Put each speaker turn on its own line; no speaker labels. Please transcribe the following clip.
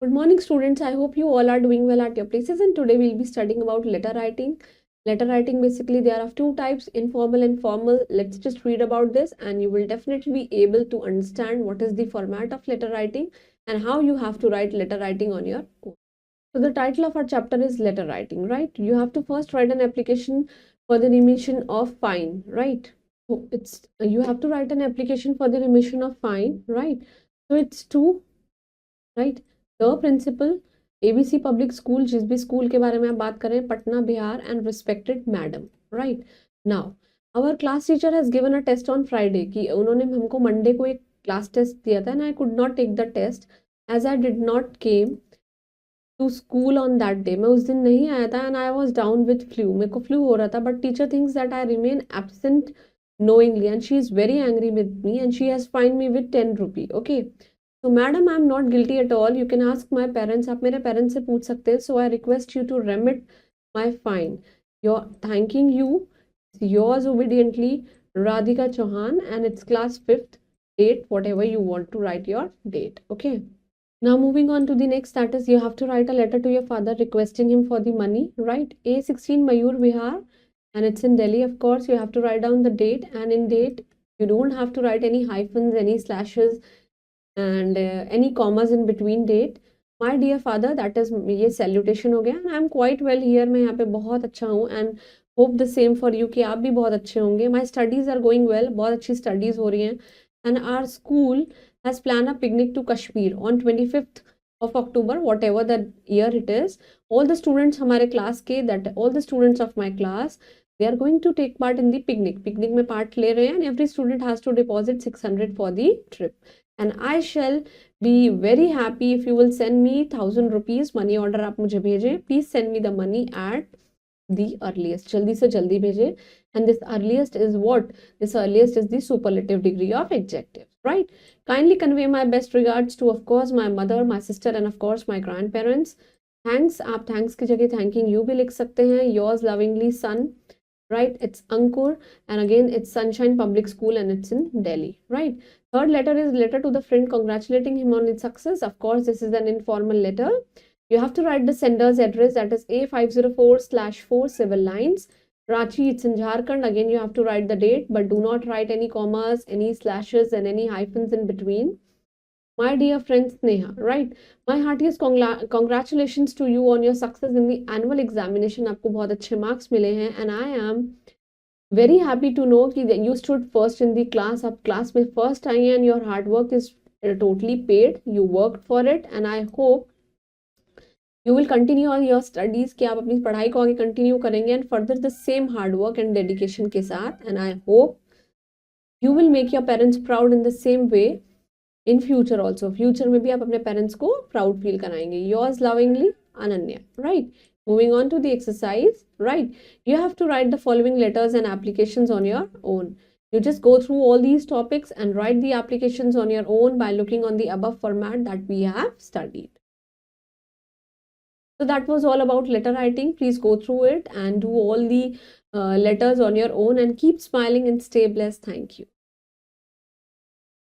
Good morning, students. I hope you all are doing well at your places, and today we'll be studying about letter writing. Letter writing, basically there are two types, informal and formal. Let's just read about this and you will definitely be able to understand what is the format of letter writing and how you have to write letter writing on your own. So the title of our chapter is letter writing, right? You have to first write an application for the remission of fine, right? So you have to write an application for the remission of fine, right? So it's two, right the principal ABC public school, जिस भी school के बारे में आप बात करें, Patna Bihar, and respected madam, right now our class teacher has given a test on Friday, कि उन्होंने हमको मंडे को एक क्लास टेस्ट दिया था, and I could not take the test as I did not came to school on that day. मैं उस दिन नहीं आया था and I was down with flu, मेरे को फ्लू हो रहा था, but teacher thinks that I remain absent knowingly and she is very angry with me and she has fined me with 10 rupee. Okay, so madam, I am not guilty at all. You can ask my parents. आप मेरे parents से पूछ सकते हैं. So I request you to remit my fine. Your thanking you. Yours obediently, Radhika Chauhan, and it's class 5th. Date, whatever you want to write your date. Okay. Now moving on to the next, that is you have to write a letter to your father requesting him for the money. Right. A16 Mayur Vihar, and it's in Delhi. Of course, you have to write down the date, and in date you don't have to write any hyphens, any slashes, and any commas in between date. My dear father, that is ये salutation हो गया, and I am quite well here. मैं यहाँ पे बहुत अच्छा हूँ, and hope the same for you, कि आप भी बहुत अच्छे होंगे. My studies are going well, बहुत अच्छी studies हो रही हैं, and our school has planned a picnic to Kashmir on 25th of October, whatever the year it is. All the students हमारे class के, that all the students of my class, they are going to take part in the picnic. Picnic में part ले रहे हैं, and every student has to deposit 600 for the trip. And I shall be very happy if you will send me 1000 rupees money order. आप मुझे भेजें. Please send me the money at the earliest. जल्दी से जल्दी भेजें. And this earliest is what? This earliest is the superlative degree of adjective, right? Kindly convey my best regards to, of course, my mother, my sister, and of course my grandparents. Thanks. आप thanks की जगह thanking you भी लिख सकते हैं. Yours lovingly, son. Right, it's Ankur, and again it's Sunshine Public School, and it's in Delhi. Right. Third letter is letter to the friend congratulating him on his success. Of course, this is an informal letter. You have to write the sender's address, that is A504/4 civil lines, Ranchi, it's in Jharkhand. Again, you have to write the date, but do not write any commas, any slashes, and any hyphens in between. My dear friend Sneha, right? My heartiest congratulations to you on your success in the annual examination. आपको बहुत अच्छे marks मिले हैं, and I am very happy to know that you stood first in the class. आप class में first आई हैं, and your hard work is totally paid. You worked for it, and I hope you will continue on your studies, कि आप अपनी पढ़ाई को आगे continue करेंगे and further the same hard work and dedication के साथ. And I hope you will make your parents proud in the same way in future also. Future में भी आप अपने parents को proud feel कराएंगे. Yours lovingly, Ananya. Right. Moving on to the exercise. Right. You have to write the following letters and applications on your own. You just go through all these topics and write the applications on your own by looking on the above format that we have studied. So that was all about letter writing. Please go through it and do all the letters on your own, and keep smiling and stay blessed. Thank you.